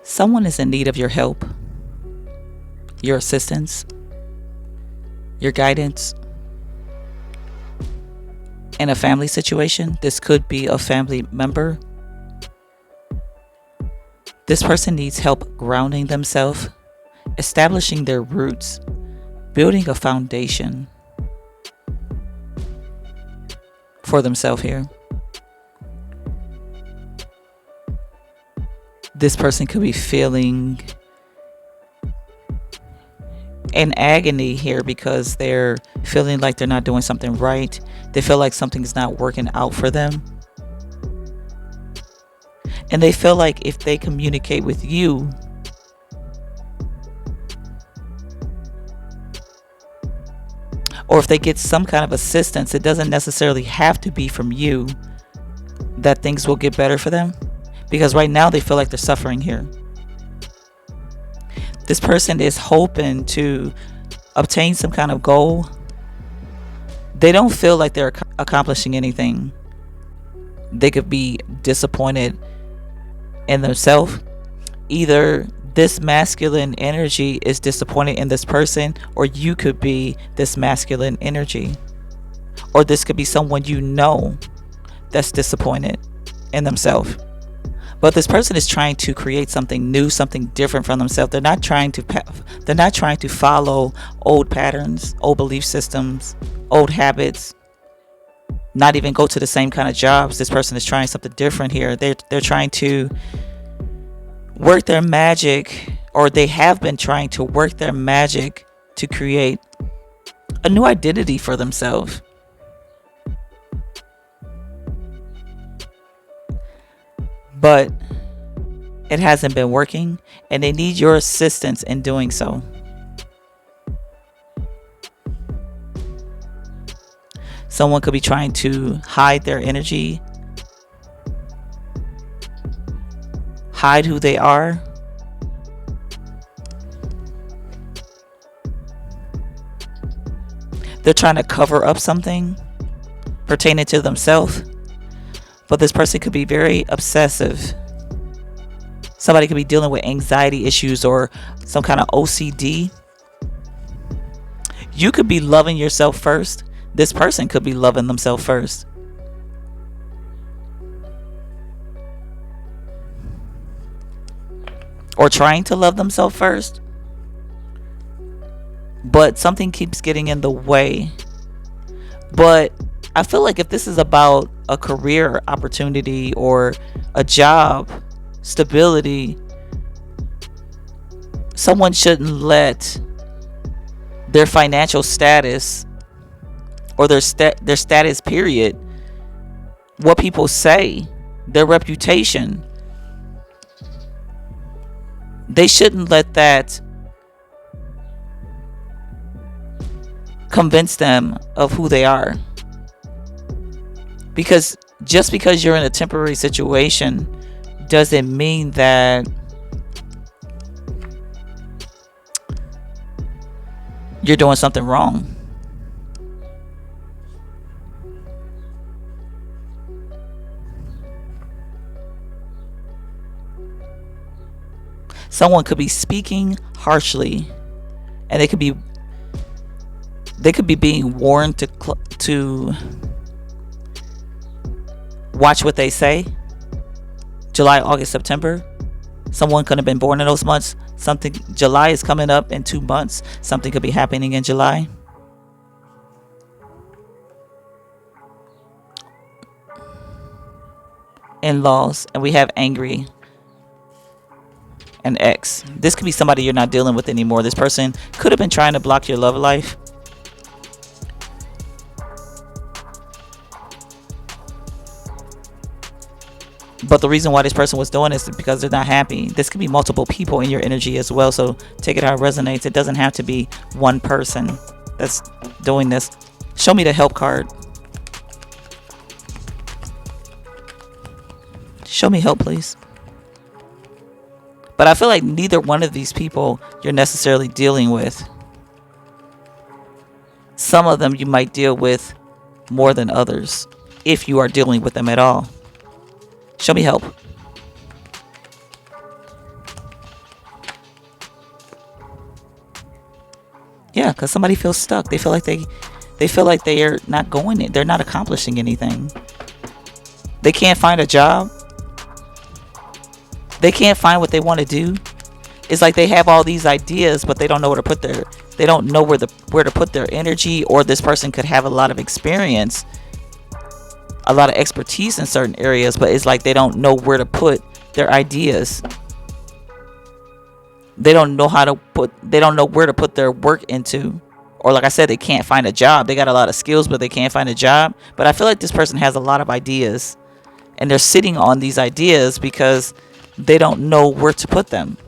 Someone is in need of your help, your assistance, your guidance. In a family situation, this could be a family member. This person needs help grounding themselves, establishing their roots, building a foundation for themselves here. This person could be feeling in agony here because they're feeling like they're not doing something right. They feel like something's not working out for them. And they feel like if they communicate with you, or if they get some kind of assistance, it doesn't necessarily have to be from you, that things will get better for them. Because right now they feel like they're suffering here. This person is hoping to obtain some kind of goal. They don't feel like they're accomplishing anything. They could be disappointed in themselves. Either this masculine energy is disappointed in this person, or you could be this masculine energy. Or this could be someone you know that's disappointed in themselves. But this person is trying to create something new, something different from themselves. They're not trying to follow old patterns, old belief systems, old habits. Not even go to the same kind of jobs. This person is trying something different here. They're trying to work their magic, or they have been trying to work their magic to create a new identity for themselves. But it hasn't been working, and they need your assistance in doing so. Someone could be trying to hide their energy, hide who they are. They're trying to cover up something pertaining to themselves. But this person could be very obsessive. Somebody could be dealing with anxiety issues or some kind of OCD. You could be loving yourself first. This person could be loving themselves first. Or trying to love themselves first. But something keeps getting in the way. But I feel like if this is about a career opportunity or a job stability, someone shouldn't let their financial status or their status period, what people say, their reputation, they shouldn't let that convince them of who they are. Because just because you're in a temporary situation doesn't mean that you're doing something wrong. Someone could be speaking harshly, and they could be being warned to watch what they say. July, August, September. Someone could have been born in those months. July is coming up in 2 months. Something could be happening in July. In-laws, and we have angry and ex. This could be somebody you're not dealing with anymore. This person could have been trying to block your love life. But the reason why this person was doing this is because they're not happy. This could be multiple people in your energy as well. So take it how it resonates. It doesn't have to be one person that's doing this. Show me the help card. Show me help, please. But I feel like neither one of these people you're necessarily dealing with. Some of them you might deal with more than others, if you are dealing with them at all. Show me help. Yeah, because somebody feels stuck. They feel like they are not going it. They're not accomplishing anything. They can't find a job. They can't find what they want to do. It's like they have all these ideas, but they don't know where to put their. They don't know where to put their energy. Or this person could have a lot of experience, a lot of expertise in certain areas, but it's like they don't know where to put their ideas. They don't know how to put. They don't know where to put their work into. Or like I said, they can't find a job. They got a lot of skills, but they can't find a job. But I feel like this person has a lot of ideas, and they're sitting on these ideas because they don't know where to put them.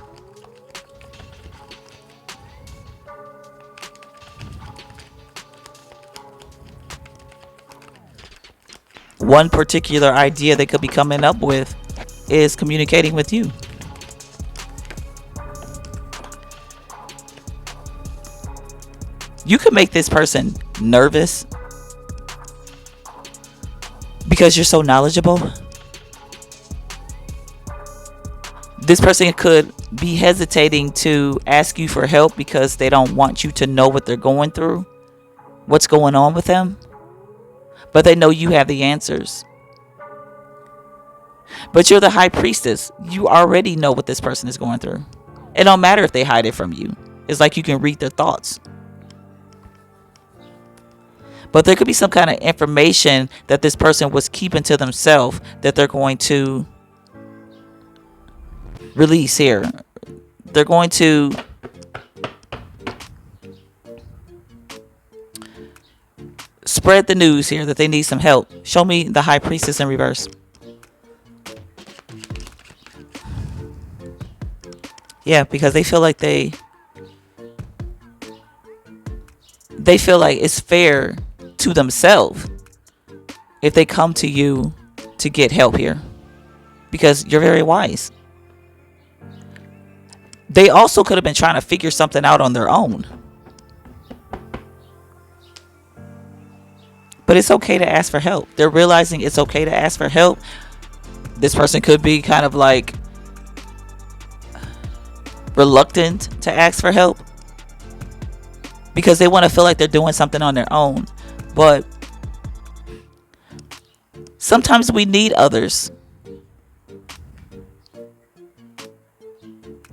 One particular idea they could be coming up with is communicating with you. You could make this person nervous because you're so knowledgeable. This person could be hesitating to ask you for help because they don't want you to know what they're going through, what's going on with them. But they know you have the answers. But you're the high priestess. You already know what this person is going through. It don't matter if they hide it from you. It's like you can read their thoughts. But there could be some kind of information that this person was keeping to themselves that they're going to release here. They're going to spread the news here that they need some help. Show me the high priestess in reverse. Yeah, because they feel like they feel like it's fair to themselves if they come to you to get help here, because you're very wise. They also could have been trying to figure something out on their own. But it's okay to ask for help. They're realizing it's okay to ask for help. This person could be kind of like reluctant to ask for help because they want to feel like they're doing something on their own. But sometimes we need others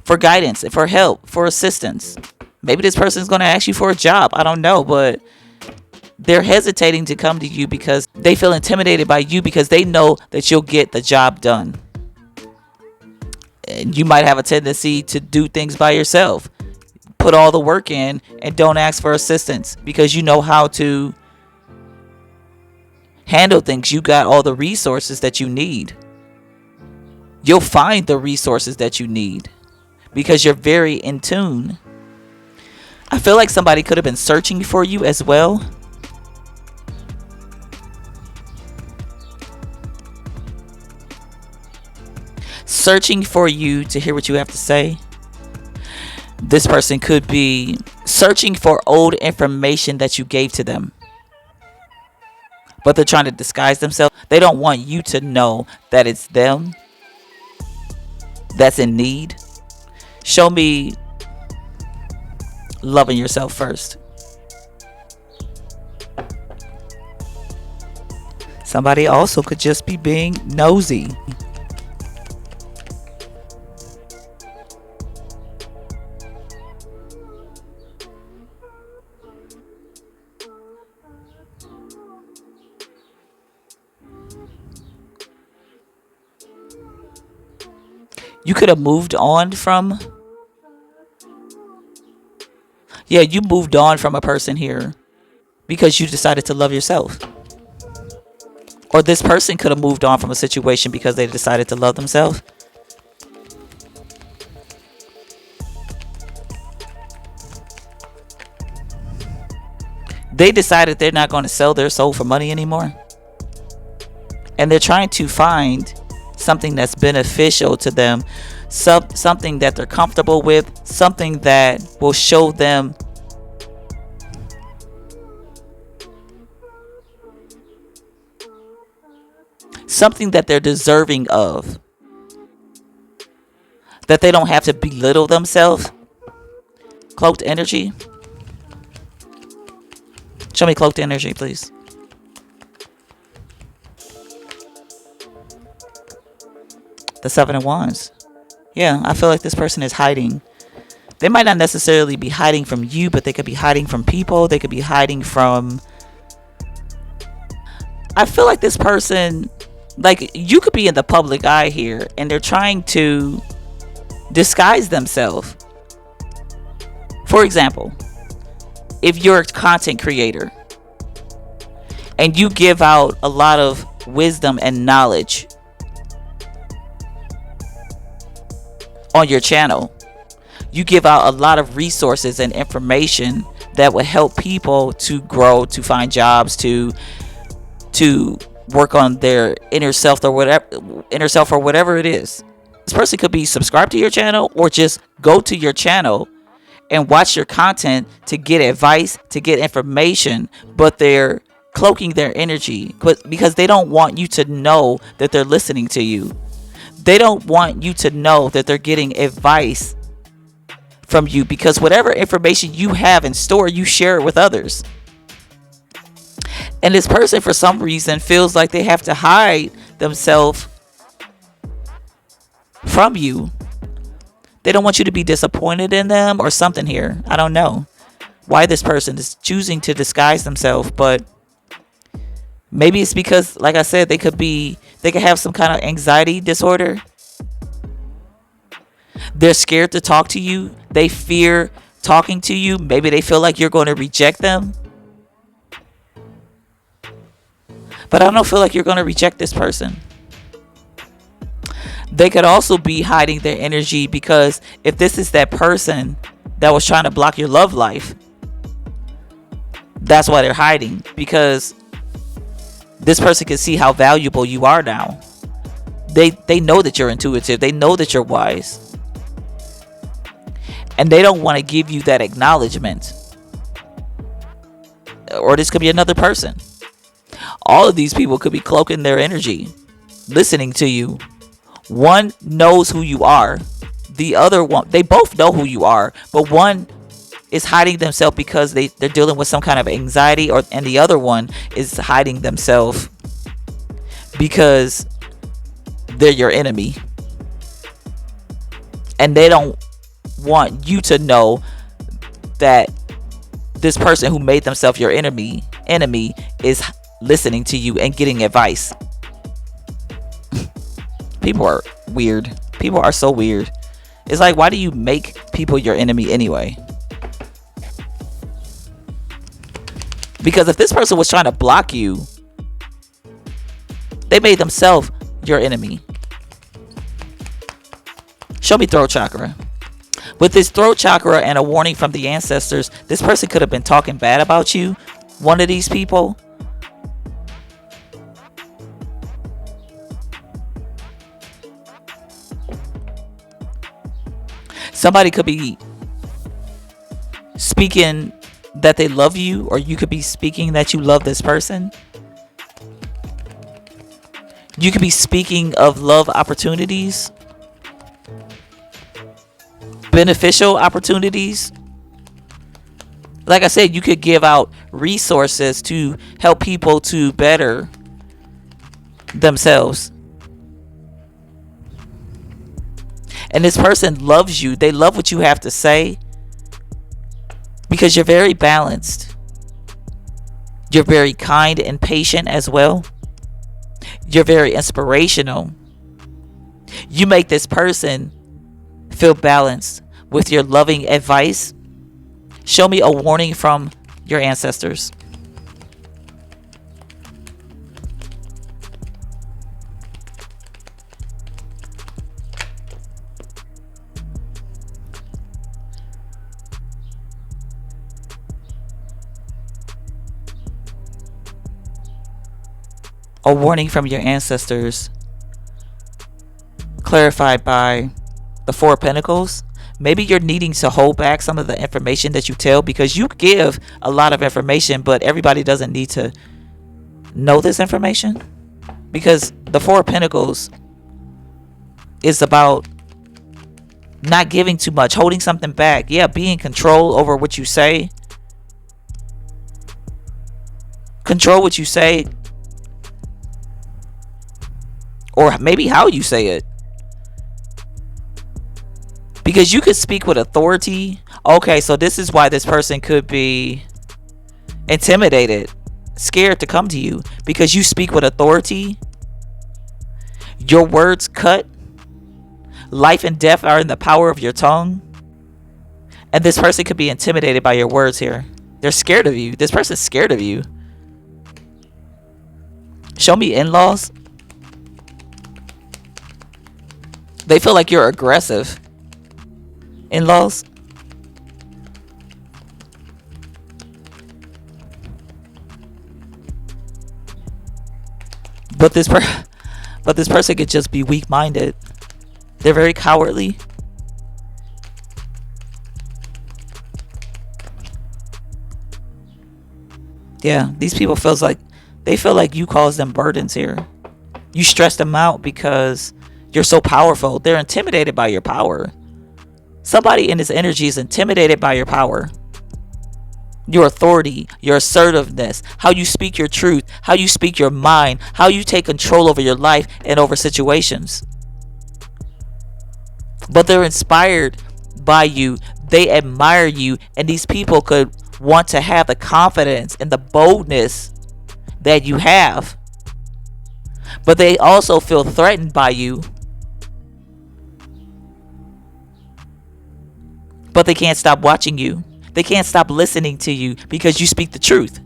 for guidance, for help, for assistance. Maybe this person is going to ask you for a job. I don't know, but they're hesitating to come to you because they feel intimidated by you because they know that you'll get the job done. And you might have a tendency to do things by yourself. Put all the work in and don't ask for assistance because you know how to handle things. You got all the resources that you need. You'll find the resources that you need because you're very in tune. I feel like somebody could have been searching for you as well. Searching for you to hear what you have to say. This person could be searching for old information that you gave to them, but they're trying to disguise themselves. They don't want you to know that it's them that's in need. Show me loving yourself first. Somebody also could just be being nosy. You could have moved on from... Yeah, you moved on from a person here because you decided to love yourself. Or this person could have moved on from a situation because they decided to love themselves. They decided they're not going to sell their soul for money anymore. And they're trying to find something that's beneficial to them, something that they're comfortable with, something that will show them something that they're deserving of, that they don't have to belittle themselves. Cloaked energy. Show me cloaked energy, please. The Seven of Wands. Yeah, I feel like this person is hiding. They might not necessarily be hiding from you, but they could be hiding from people. They could be hiding from... I feel like this person, like, you could be in the public eye here, and they're trying to disguise themselves. For example, if you're a content creator and you give out a lot of wisdom and knowledge on your channel, you give out a lot of resources and information that will help people to grow, to find jobs, to work on their inner self or whatever it is. This person could be subscribed to your channel or just go to your channel and watch your content to get advice, to get information, but they're cloaking their energy because they don't want you to know that they're listening to you. They don't want you to know that they're getting advice from you, because whatever information you have in store, you share it with others. And this person, for some reason, feels like they have to hide themselves from you. They don't want you to be disappointed in them or something here. I don't know why this person is choosing to disguise themselves, but maybe it's because, like I said, they could have some kind of anxiety disorder. They're scared to talk to you. They fear talking to you. Maybe they feel like you're going to reject them. But I don't feel like you're going to reject this person. They could also be hiding their energy because if this is that person that was trying to block your love life, that's why they're hiding, because this person can see how valuable you are now. They know that you're intuitive. They know that you're wise. And they don't want to give you that acknowledgement. Or this could be another person. All of these people could be cloaking their energy, listening to you. One knows who you are. The other one, they both know who you are, but one is hiding themselves because they're dealing with some kind of anxiety, and the other one is hiding themselves because they're your enemy. And they don't want you to know that this person who made themselves your enemy is listening to you and getting advice. People are weird. People are so weird. It's like, why do you make people your enemy anyway? Because if this person was trying to block you, they made themselves your enemy. Show me throat chakra. With this throat chakra and a warning from the ancestors, this person could have been talking bad about you. One of these people. Somebody could be speaking that they love you, or you could be speaking that you love this person. You could be speaking of love opportunities, beneficial opportunities. Like I said, you could give out resources to help people to better themselves. And this person loves you. They love what you have to say because you're very balanced. You're very kind and patient as well. You're very inspirational. You make this person feel balanced with your loving advice. Show me a warning from your ancestors. A warning from your ancestors, clarified by the Four of Pentacles. Maybe you're needing to hold back some of the information that you tell, because you give a lot of information, but everybody doesn't need to know this information. Because the Four of Pentacles is about not giving too much, holding something back. Yeah, be in control over what you say. Control what you say, or maybe how you say it. Because you could speak with authority. Okay, so this is why this person could be intimidated, scared to come to you, because you speak with authority. Your words cut. Life and death are in the power of your tongue. And this person could be intimidated by your words here. They're scared of you. This person's scared of you. Show me in-laws. They feel like you're aggressive. In-laws. But this person could just be weak-minded. They're very cowardly. Yeah, these people feel like you cause them burdens here. You stress them out because you're so powerful. They're intimidated by your power. Somebody in this energy is intimidated by your power. Your authority, your assertiveness, how you speak your truth, how you speak your mind, how you take control over your life and over situations. But they're inspired by you. They admire you. And these people could want to have the confidence and the boldness that you have. But they also feel threatened by you. But they can't stop watching you. They can't stop listening to you because you speak the truth.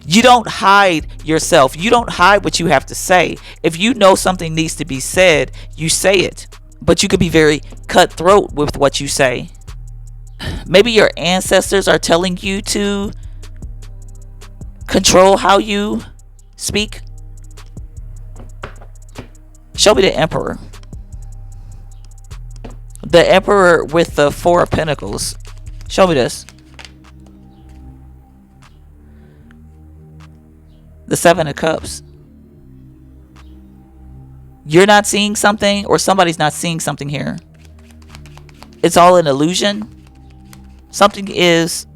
You don't hide yourself. You don't hide what you have to say. If you know something needs to be said, you say it. But you could be very cutthroat with what you say. Maybe your ancestors are telling you to control how you speak. Show me the Emperor. The Emperor with the Four of Pentacles. Show me this. The Seven of Cups. You're not seeing something, or somebody's not seeing something here. It's all an illusion. Something is...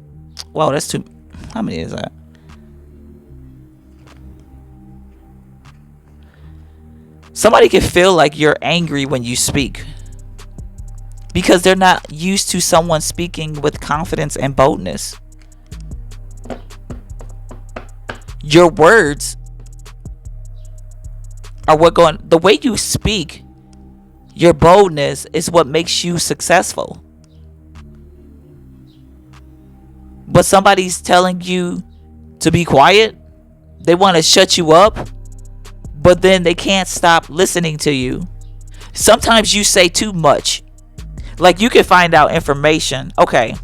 Wow, that's too... How many is that? Somebody can feel like you're angry when you speak, because they're not used to someone speaking with confidence and boldness. Your words are the way you speak, your boldness is what makes you successful. But somebody's telling you to be quiet. They want to shut you up, but then they can't stop listening to you. Sometimes you say too much. Like, you can find out information. Okay.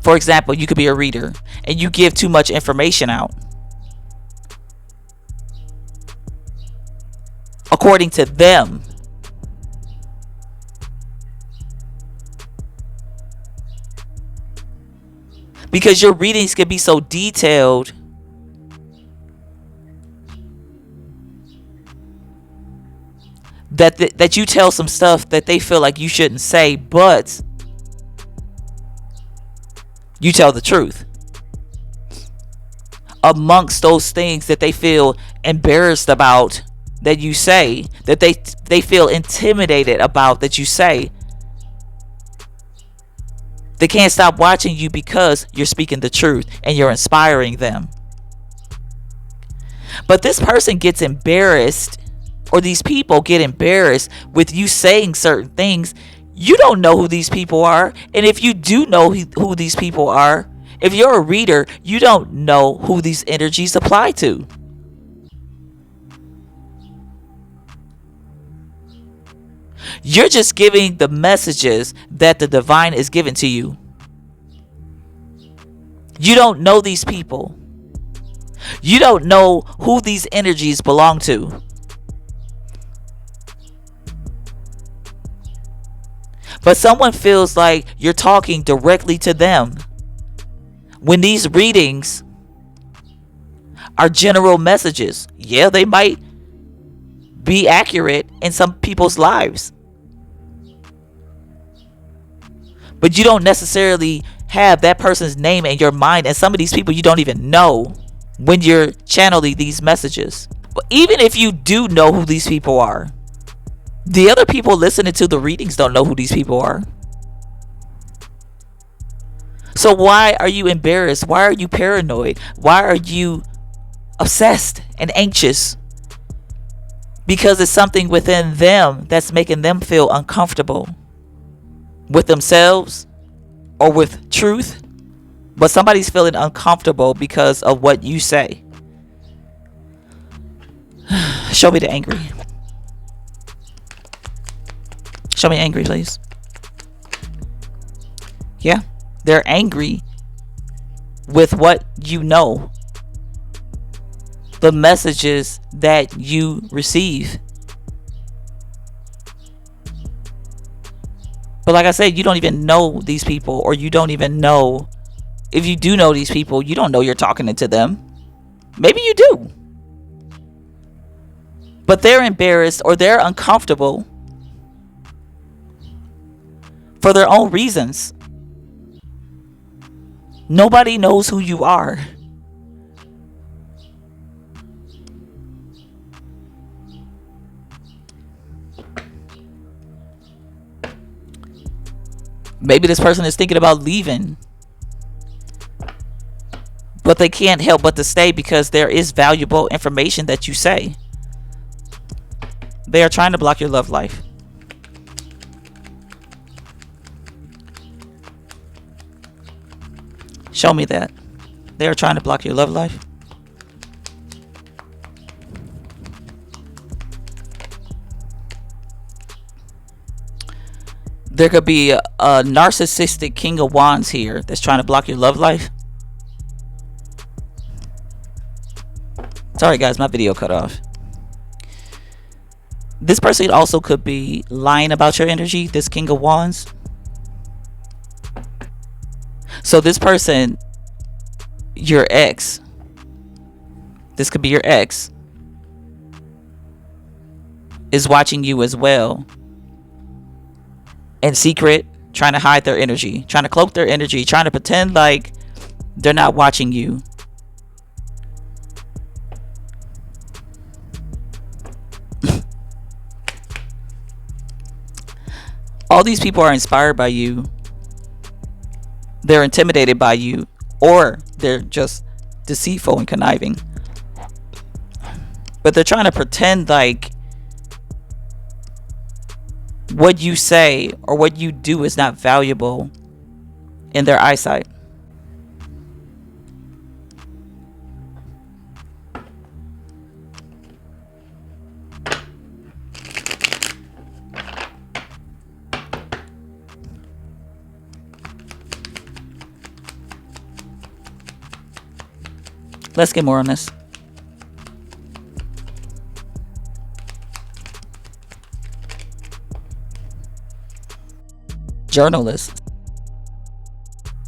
For example, you could be a reader and you give too much information out. According to them. Because your readings can be so detailed that you tell some stuff that they feel like you shouldn't say, but you tell the truth. Amongst those things that they feel embarrassed about that you say, that they feel intimidated about that you say, they can't stop watching you because you're speaking the truth and you're inspiring them. But this person gets embarrassed, or these people get embarrassed with you saying certain things. You don't know who these people are. And if you do know who these people are, if you're a reader, you don't know who these energies apply to. You're just giving the messages that the divine is giving to you. You don't know these people. You don't know who these energies belong to. But someone feels like you're talking directly to them, when these readings are general messages. Yeah, they might be accurate in some people's lives, but you don't necessarily have that person's name in your mind, and some of these people you don't even know when you're channeling these messages. But even if you do know who these people are, the other people listening to the readings don't know who these people are. So why are you embarrassed? Why are you paranoid? Why are you obsessed and anxious? Because it's something within them that's making them feel uncomfortable with themselves or with truth. But somebody's feeling uncomfortable because of what you say. Show me the angry. Show me angry, please. Yeah, they're angry with what you know. The messages that you receive. But like I said, you don't even know these people, or you don't even know. If you do know these people, you don't know you're talking to them. Maybe you do. But they're embarrassed or they're uncomfortable for their own reasons. Nobody knows who you are. Maybe this person is thinking about leaving, but they can't help but to stay because there is valuable information that you say. They are trying to block your love life. Show me that. They are trying to block your love life. There could be a narcissistic King of Wands here that's trying to block your love life. Sorry guys, my video cut off. This person also could be lying about your energy, this King of Wands. So this person, your ex, this could be your ex, is watching you as well. In secret, trying to hide their energy, trying to cloak their energy, trying to pretend like they're not watching you. All these people are inspired by you. They're intimidated by you, or they're just deceitful and conniving. But they're trying to pretend like what you say or what you do is not valuable in their eyesight. Let's get more on this. Journalist.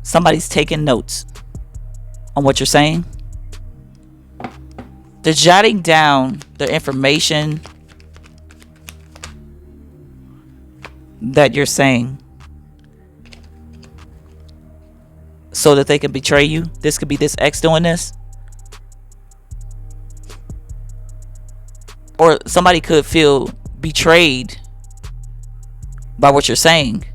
Somebody's taking notes on what you're saying. They're jotting down the information that you're saying so that they can betray you. This could be this ex doing this. Or somebody could feel betrayed by what you're saying.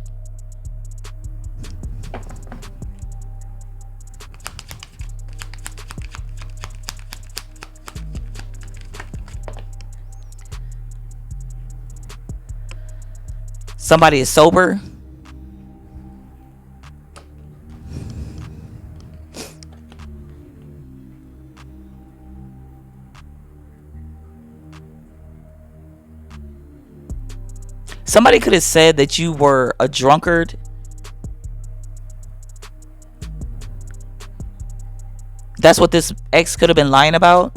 Somebody is sober. Somebody could have said that you were a drunkard. That's what this ex could have been lying about.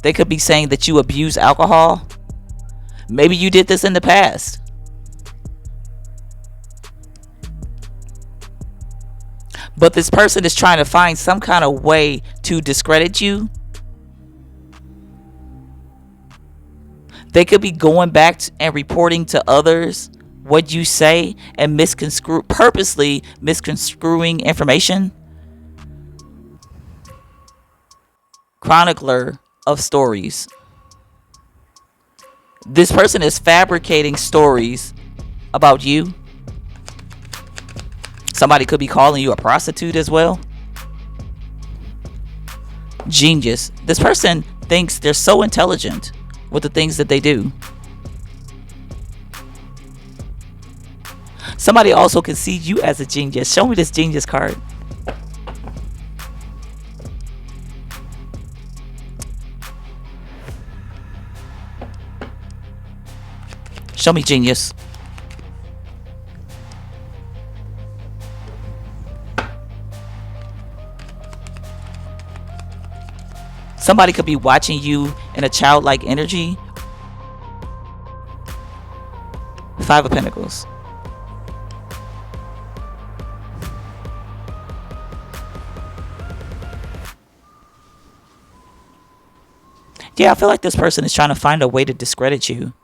They could be saying that you abuse alcohol. Maybe you did this in the past. But this person is trying to find some kind of way to discredit you. They could be going back and reporting to others what you say and purposely misconstruing information. Chronicler of stories. This person is fabricating stories about you. Somebody could be calling you a prostitute as well. Genius. This person thinks they're so intelligent with the things that they do. Somebody also can see you as a genius. Show me this genius card. Show me genius. Somebody could be watching you in a childlike energy. Five of Pentacles. Yeah, I feel like this person is trying to find a way to discredit you,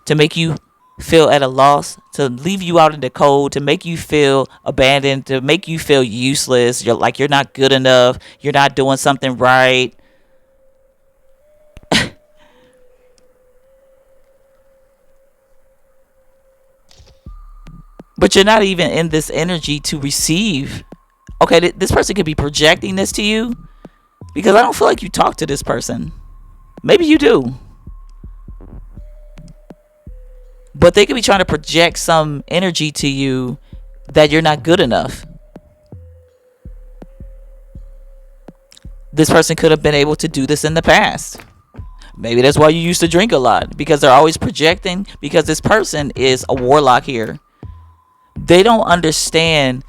to make you feel at a loss, to leave you out in the cold, to make you feel abandoned, to make you feel useless. You're not good enough. You're not doing something right. But you're not even in this energy to receive. Okay, this person could be projecting this to you, because I don't feel like you talk to this person. Maybe you do. But they could be trying to project some energy to you that you're not good enough. This person could have been able to do this in the past. Maybe that's why you used to drink a lot, because they're always projecting, because this person is a warlock here. They don't understand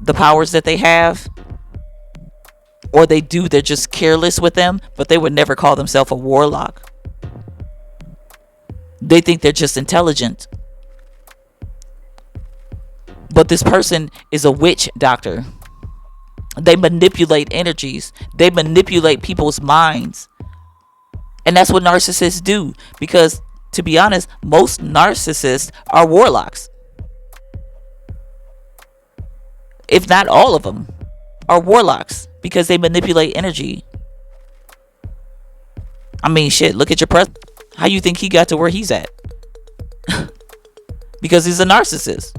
the powers that they have, or they do, they're just careless with them, but they would never call themselves a warlock. They think they're just intelligent. But this person is a witch doctor. They manipulate energies. They manipulate people's minds. And that's what narcissists do. Because, to be honest, most narcissists are warlocks. If not all of them are warlocks, because they manipulate energy. I mean, shit, look at your president. How you think he got to where he's at? Because he's a narcissist.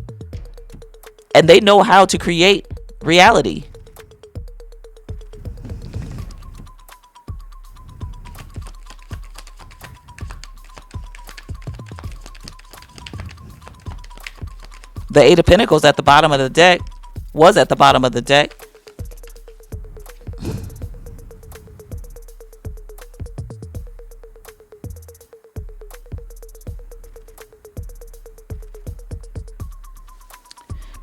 And they know how to create reality. The Eight of Pentacles at the bottom of the deck was at the bottom of the deck.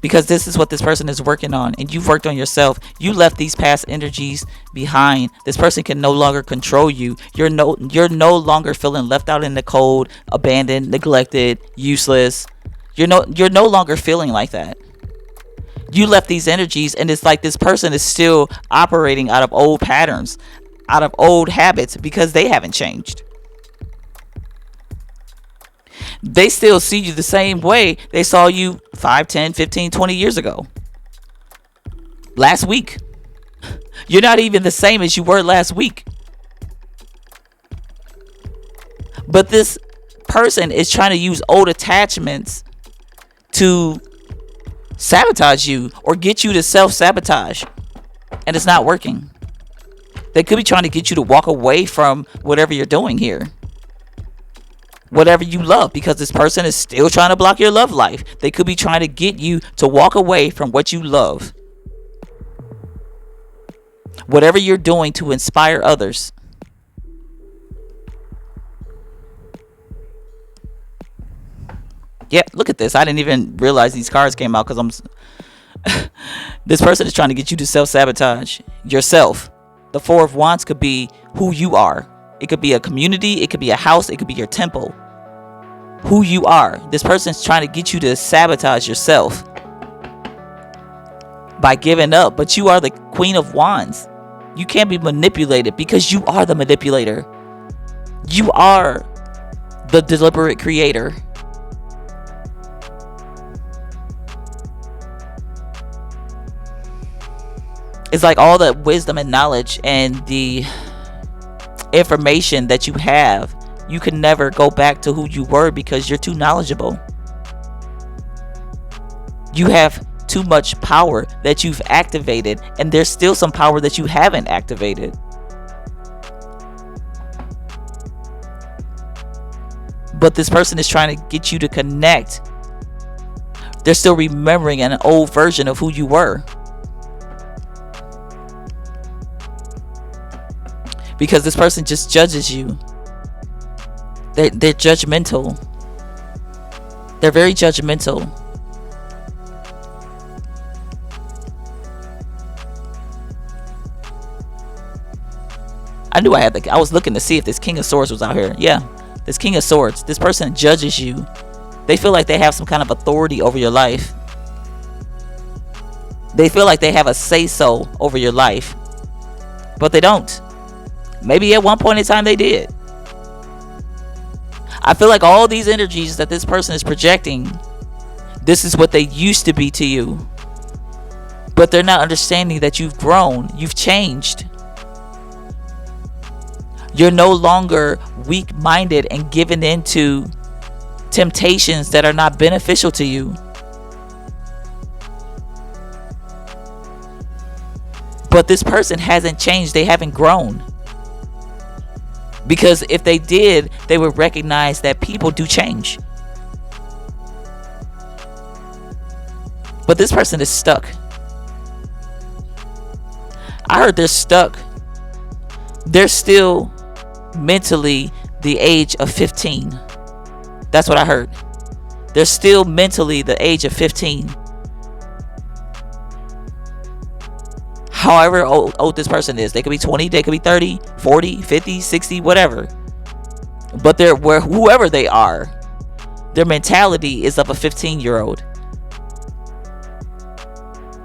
Because this is what this person is working on, and you've worked on yourself. You left these past energies behind. This person can no longer control you. You're no longer feeling left out in the cold, abandoned, neglected, useless. You're no longer feeling like that. You left these energies, and it's like this person is still operating out of old patterns, out of old habits, because they haven't changed. They still see you the same way they saw you 5, 10, 15, 20 years ago. Last week. You're not even the same as you were last week. But this person is trying to use old attachments to sabotage you, or get you to self-sabotage. And it's not working. They could be trying to get you to walk away from whatever you're doing here. Whatever you love, because this person is still trying to block your love life. They could be trying to get you to walk away from what you love. Whatever you're doing to inspire others. Yeah, look at this. I didn't even realize these cards came out, because this person is trying to get you to self-sabotage yourself. The Four of Wands could be who you are. It could be a community, it could be a house, it could be your temple. Who you are. This person's trying to get you to sabotage yourself by giving up. But you are the Queen of Wands. You can't be manipulated, because you are the manipulator. You are the deliberate creator. It's like all the wisdom and knowledge and the information that you have, you can never go back to who you were because you're too knowledgeable. You have too much power that you've activated, and there's still some power that you haven't activated. But this person is trying to get you to connect. They're still remembering an old version of who you were. Because this person just judges you. They're judgmental. They're very judgmental. I knew I was looking to see if this King of Swords was out here. Yeah, this King of Swords. This person judges you. They feel like they have some kind of authority over your life. They feel like they have a say-so over your life. But they don't. Maybe at one point in time they did. I feel like all these energies that this person is projecting, this is what they used to be to you. But they're not understanding that you've grown. You've changed. You're no longer weak-minded and given into temptations that are not beneficial to you. But this person hasn't changed. They haven't grown. Because if they did, they would recognize that people do change. But this person is stuck. I heard they're stuck. They're still mentally the age of 15. That's what I heard. They're still mentally the age of 15. However old this person is. They could be 20, they could be 30, 40, 50, 60, whatever. But whoever they are, their mentality is of a 15-year-old.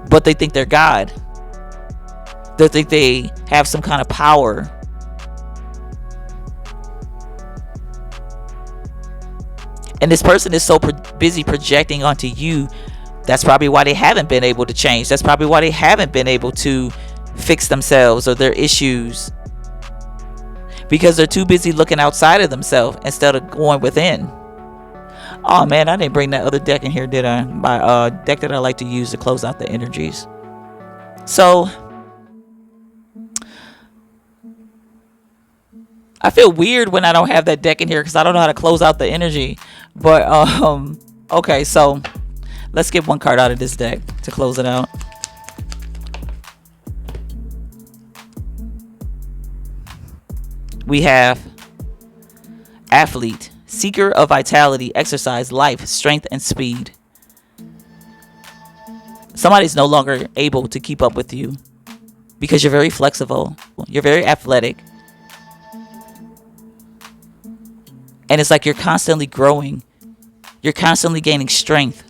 But they think they're God. They think they have some kind of power. And this person is so busy projecting onto you. That's probably why they haven't been able to change. That's probably why they haven't been able to fix themselves or their issues. Because they're too busy looking outside of themselves instead of going within. Oh man, I didn't bring that other deck in here, did I? My deck that I like to use to close out the energies. So I feel weird when I don't have that deck in here because I don't know how to close out the energy. But okay, so let's get one card out of this deck to close it out. We have Athlete, Seeker of Vitality, Exercise, Life, Strength, and Speed. Somebody's no longer able to keep up with you because you're very flexible. You're very athletic. And it's like you're constantly growing. You're constantly gaining strength.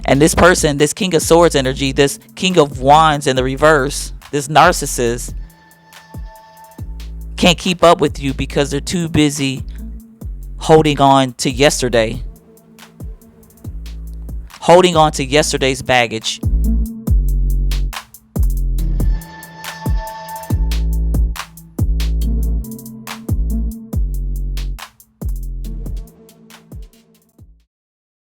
And this person, this King of Swords energy, this King of Wands in the reverse, this narcissist, can't keep up with you because they're too busy holding on to yesterday. Holding on to yesterday's baggage.